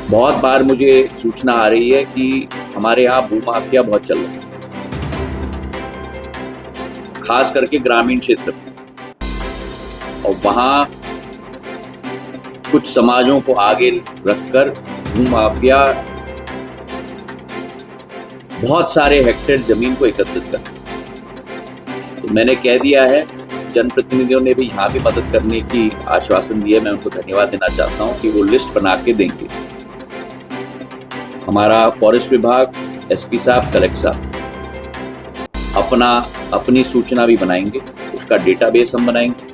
बहुत बार मुझे सूचना आ रही है कि हमारे यहाँ भूमाफिया बहुत चल रहा है, खास करके ग्रामीण क्षेत्र में। और वहाँ कुछ समाजों को आगे रखकर भूमाफिया बहुत सारे हेक्टेयर जमीन को एकत्रित कर। तो मैंने कह दिया है, जनप्रतिनिधियों ने भी यहाँ भी मदद करने की आश्वासन दिया। मैं उनको धन्यवाद देना चाहता हूँ कि वो लिस्ट बना के देंगे। हमारा फॉरेस्ट विभाग, एसपी साहब, कलेक्टर साहब अपनी सूचना भी बनाएंगे, उसका डेटाबेस हम बनाएंगे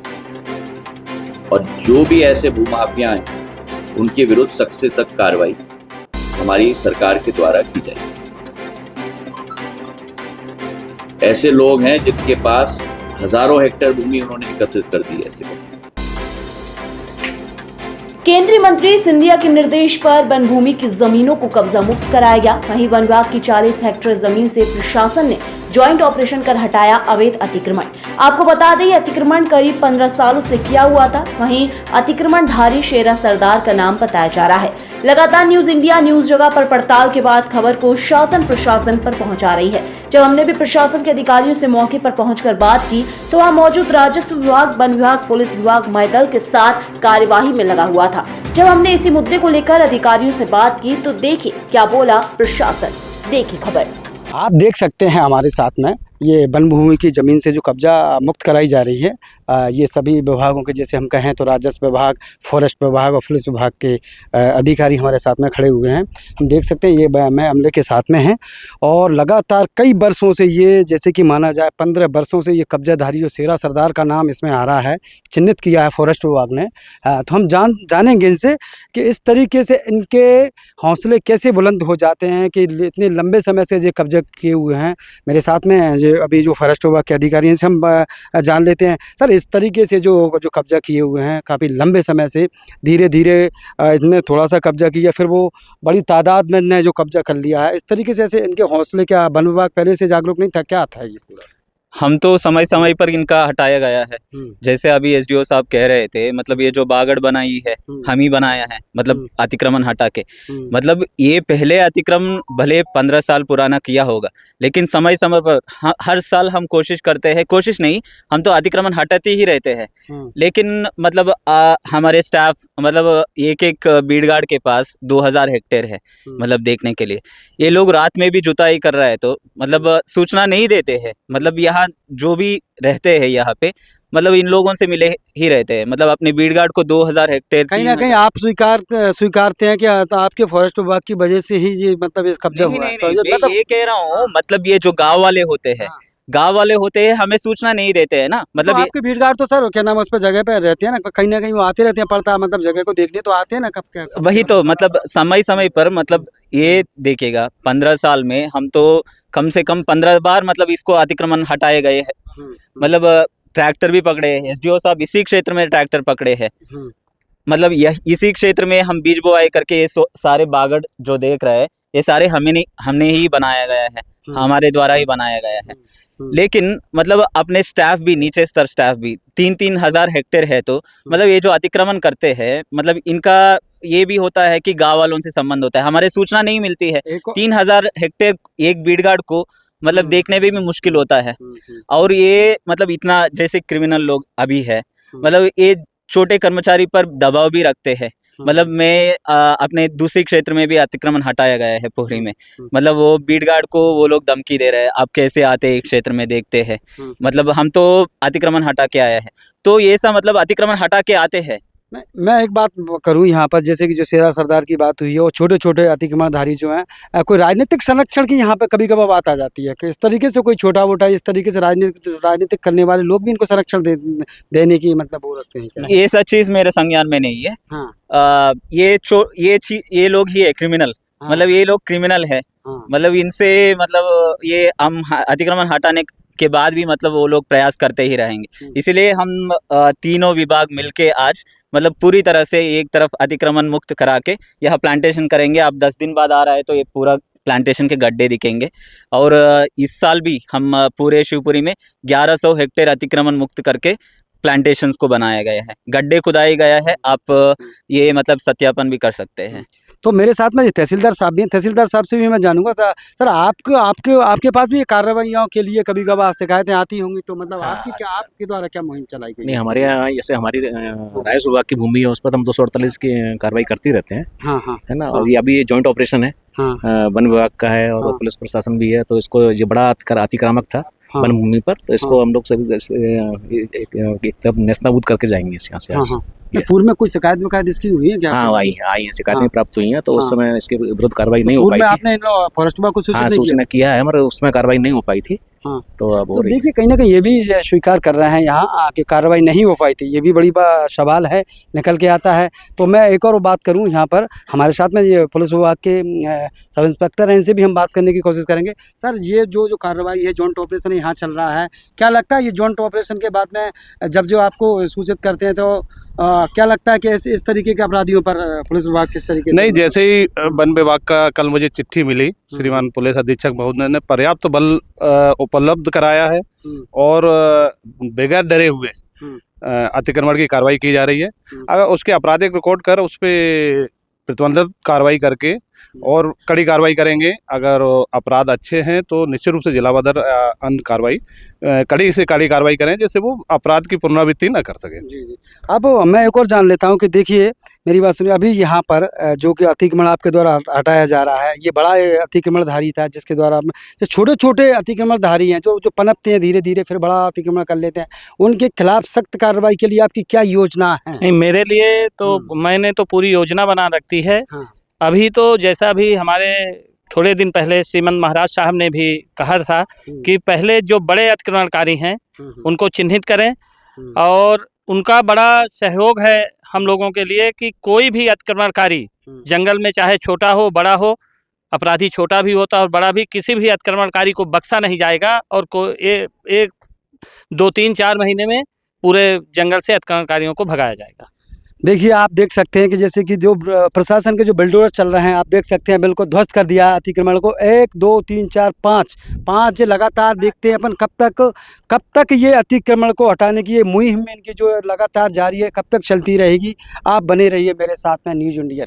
और जो भी ऐसे भूमाफिया हैं उनके विरुद्ध सख्त से सख्त कार्रवाई हमारी सरकार के द्वारा की जाएगी। ऐसे लोग हैं जिनके पास हजारों हेक्टेयर भूमि उन्होंने एकत्रित कर दी है। ऐसे केंद्रीय मंत्री सिंधिया के निर्देश पर वन भूमि की जमीनों को कब्जा मुक्त कराया गया। वहीं वन विभाग की 40 हेक्टेयर जमीन से प्रशासन ने ज्वाइंट ऑपरेशन कर हटाया अवैध अतिक्रमण। आपको बता दें, अतिक्रमण करीब 15 सालों से किया हुआ था। वहीं अतिक्रमणधारी शेरा सरदार का नाम बताया जा रहा है। लगातार न्यूज इंडिया न्यूज जगह पर पड़ताल के बाद खबर को शासन प्रशासन पर पहुंचा रही है। जब हमने भी प्रशासन के अधिकारियों से मौके पर पहुंचकर बात की तो वहां मौजूद राजस्व विभाग, वन विभाग, पुलिस विभाग मयदल के साथ कार्यवाही में लगा हुआ था। जब हमने इसी मुद्दे को लेकर अधिकारियों से बात की तो देखिए क्या बोला प्रशासन। देखिए खबर। आप देख सकते हैं हमारे साथ में ये वन भूमि की ज़मीन से जो कब्जा मुक्त कराई जा रही है, ये सभी विभागों के, जैसे हम कहें तो राजस्व विभाग, फॉरेस्ट विभाग और पुलिस विभाग के अधिकारी हमारे साथ में खड़े हुए हैं। हम देख सकते हैं ये मैं अमले के साथ में हैं और लगातार कई वर्षों से ये, जैसे कि माना जाए 15 वर्षों से ये कब्जाधारी जो शेरा सरदार का नाम इसमें आ रहा है, चिन्हित किया है फॉरेस्ट विभाग ने। तो हम जानेंगे इनसे कि इस तरीके से इनके हौसले कैसे बुलंद हो जाते हैं कि इतने लंबे समय से ये कब्जा किए हुए हैं। मेरे साथ में अभी जो फॉरेस्ट विभाग के अधिकारी हैं, इनसे हम जान लेते हैं। सर, इस तरीके से जो कब्जा किए हुए हैं काफ़ी लंबे समय से, धीरे धीरे इनने थोड़ा सा कब्जा किया, फिर वो बड़ी तादाद में इनने जो कब्जा कर लिया है, इस तरीके से ऐसे इनके हौसले, क्या वन विभाग पहले से जागरूक नहीं था, क्या था ये पूरा? हम तो समय समय पर इनका हटाया गया है। जैसे अभी एसडीओ साहब कह रहे थे, मतलब ये जो बागड़ बनाई है हम ही बनाया है, मतलब अतिक्रमण हटा के। मतलब ये पहले अतिक्रमण भले 15 साल पुराना किया होगा, लेकिन समय समय पर हर साल हम कोशिश करते हैं, कोशिश नहीं, हम तो अतिक्रमण हटाते ही रहते हैं। लेकिन मतलब हमारे स्टाफ, मतलब एक बीड़गाड़ के पास 2000 हेक्टेयर है, मतलब देखने के लिए। ये लोग रात में भी जुताई कर रहे हैं तो मतलब सूचना नहीं देते हैं। मतलब यहाँ जो भी रहते हैं यहाँ पे, मतलब इन लोगों से मिले ही रहते हैं। मतलब अपने बीड़गाड़ को 2000 हेक्टेयर, कहीं ना कहीं आप स्वीकारते हैं कि आपके फॉरेस्ट विभाग की वजह से ही ये मतलब इस कब्जा हुआ है? तो मैं ये कह रहा हूँ, मतलब ये जो गांव वाले होते हैं, गांव वाले होते हैं, हमें सूचना नहीं देते हैं ना। मतलब तो आपके भीड़गाड़ तो सर क्या नाम, उस पर जगह पे रहते हैं ना, कहीं ना कहीं वो आते रहते हैं, पड़ता मतलब जगह को देखने तो आते हैं ना। कब वही तो, मतलब समय समय पर, मतलब ये देखिएगा 15 साल में हम तो कम से कम 15 बार मतलब इसको अतिक्रमण हटाए गए हैं। मतलब ट्रैक्टर भी पकड़े हैं, एसडीओ साहब इसी क्षेत्र में ट्रैक्टर पकड़े हैं। मतलब यह इसी क्षेत्र में हम बीज बोआई करके ये सारे बागड़ जो देख रहे हैं, ये सारे हमने ही बनाया गया है, हमारे द्वारा ही बनाया गया है। लेकिन मतलब अपने स्टाफ भी, नीचे स्तर स्टाफ भी 3-3 हजार हेक्टेयर है। तो मतलब ये जो अतिक्रमण करते हैं, मतलब इनका ये भी होता है कि गांव वालों से संबंध होता है, हमारे सूचना नहीं मिलती है। 3000 हेक्टेयर एक बीड़गाड़ को मतलब देखने में भी मुश्किल होता है। और ये मतलब इतना, जैसे क्रिमिनल लोग अभी है, मतलब ये छोटे कर्मचारी पर दबाव भी रखते हैं। मतलब मैं अपने दूसरे क्षेत्र में भी अतिक्रमण हटाया गया है पोखरी में। मतलब वो बीड़गाड़ को वो लोग धमकी दे रहे हैं, आप कैसे आते एक क्षेत्र में देखते हैं। मतलब हम तो अतिक्रमण हटा के आया है, तो ये सब मतलब अतिक्रमण हटा के आते हैं। मैं एक बात करूं यहाँ पर, जैसे कि जो शेरा सरदार की बात हुई है, और छोटे छोटे अतिक्रमणधारी जो हैं, कोई राजनीतिक संरक्षण की यहाँ पर कभी कभार बात आ जाती है कि इस तरीके से कोई छोटा मोटा इस तरीके से राजनीतिक करने वाले लोग भी इनको संरक्षण देने की मतलब वो रखते हैं? ये सब चीज मेरे संज्ञान में नहीं है। हाँ। ये लोग ही है क्रिमिनल। हाँ। मतलब ये लोग क्रिमिनल है। हाँ। मतलब इनसे मतलब ये हम अतिक्रमण हटाने के बाद भी मतलब वो लोग प्रयास करते ही रहेंगे। इसीलिए हम तीनों विभाग मिलके आज मतलब पूरी तरह से एक तरफ अतिक्रमण मुक्त करा के यह प्लांटेशन करेंगे। आप 10 दिन बाद आ रहा है तो ये पूरा प्लांटेशन के गड्ढे दिखेंगे। और इस साल भी हम पूरे शिवपुरी में 1100 हेक्टेयर अतिक्रमण मुक्त करके प्लांटेशंस को बनाया गया है, गड्ढे खुदाए गया है। आप ये मतलब सत्यापन भी कर सकते हैं। तो मेरे साथ में ये तहसीलदार साहब भी हैं, तहसीलदार साहब से भी मैं जानूंगा। सर आपके पास भी ये कार्रवाइयों के लिए कभी कभार शिकायतें आती होंगी, तो मतलब हाँ, आपके द्वारा क्या मुहिम चलाई गई? नहीं, हमारे यहाँ जैसे हमारी राजस्व विभाग की भूमि है, उस पर हम 248 की कार्रवाई करते रहते हैं, हाँ हाँ है ना। और ये अभी जॉइंट ऑपरेशन है, हाँ वन विभाग का है और हाँ। पुलिस प्रशासन भी है, तो इसको ये बड़ा अतिक्रामक था हाँ वन भूमि पर, तो इसको हाँ। हम लोग सभी एक तरफ नेस्तनाबूद करके जाएंगे यहाँ से। हाँ हाँ। Yes. पूर्व में कोई शिकायत विकायत इसकी हुई है क्या? हाँ, आई हैं शिकायतें हाँ। प्राप्त हुई हैं, तो उस हाँ। समय इसके विरुद्ध कार्रवाई नहीं हो पूर्व में पाई थी। आपने फॉरेस्ट विभाग को सूचित हाँ, नहीं किया? सूचना किया है, मगर उसमें कार्रवाई नहीं हो पाई थी। हाँ। तो अब हो तो रही है। देखिए कहीं ना कहीं ये भी स्वीकार कर रहे हैं यहाँ कि कार्रवाई नहीं हो पाई थी, ये भी बड़ी सवाल है, निकल के आता है। तो मैं एक और बात करूँ यहाँ पर, हमारे साथ में ये पुलिस विभाग के सब इंस्पेक्टर हैं, इनसे भी हम बात करने की कोशिश करेंगे। सर, ये जो कार्रवाई है, जॉइंट ऑपरेशन यहाँ चल रहा है, क्या लगता है ये जॉइंट ऑपरेशन के बाद में जब जो आपको सूचित करते हैं, तो क्या लगता है कि इस तरीके के अपराधियों पर पुलिस विभाग किस तरीके से? नहीं, जैसे ही वन विभाग का कल मुझे चिट्ठी मिली, श्रीमान पुलिस अधीक्षक महोदय ने पर्याप्त बल उपलब्ध कराया है और बगैर डरे हुए अतिक्रमण की कार्रवाई की जा रही है। अगर उसके आपराधिक रिकॉर्ड कर उस पर प्रतिबंधित कार्रवाई करके और कड़ी कार्रवाई करेंगे। अगर अपराध अच्छे हैं तो निश्चित रूप से जिला बदर अन्य कार्रवाई कड़ी से कड़ी कार्रवाई करें, जिससे वो अपराध की पुनरावृत्ति न कर सकें। जी जी। अब मैं एक और जान लेता हूं कि देखिए, मेरी बात सुनिए, अभी यहाँ पर जो कि अतिक्रमण आपके द्वारा हटाया जा रहा है, ये बड़ा अतिक्रमणधारी था जिसके द्वारा जो छोटे छोटे अतिक्रमणधारी हैं जो पनपते हैं, धीरे धीरे फिर बड़ा अतिक्रमण कर लेते हैं, उनके खिलाफ सख्त कार्रवाई के लिए आपकी क्या योजना है? नहीं, मेरे लिए तो मैंने तो पूरी योजना बना रखी है। हाँ। अभी तो जैसा भी हमारे थोड़े दिन पहले श्रीमंत महाराज साहब ने भी कहा था कि पहले जो बड़े अतिक्रमणकारी हैं उनको चिन्हित करें, और उनका बड़ा सहयोग है हम लोगों के लिए कि कोई भी अतिक्रमणकारी जंगल में चाहे छोटा हो बड़ा हो, अपराधी छोटा भी होता और बड़ा भी, किसी भी अतिक्रमणकारी को बख्शा नहीं जाएगा, और एक 2-3-4 महीने में पूरे जंगल से अतिक्रमणकारियों को भगाया जाएगा। देखिए, आप देख सकते हैं कि जैसे कि जो प्रशासन के जो बुलडोजर चल रहे हैं, आप देख सकते हैं बिल्कुल ध्वस्त कर दिया अतिक्रमण को। 1 2 3 4 5 लगातार देखते हैं अपन कब तक ये अतिक्रमण को हटाने की ये मुहिम इनकी जो लगातार जारी है, कब तक चलती रहेगी। आप बने रहिए मेरे साथ में न्यूज़ इंडिया।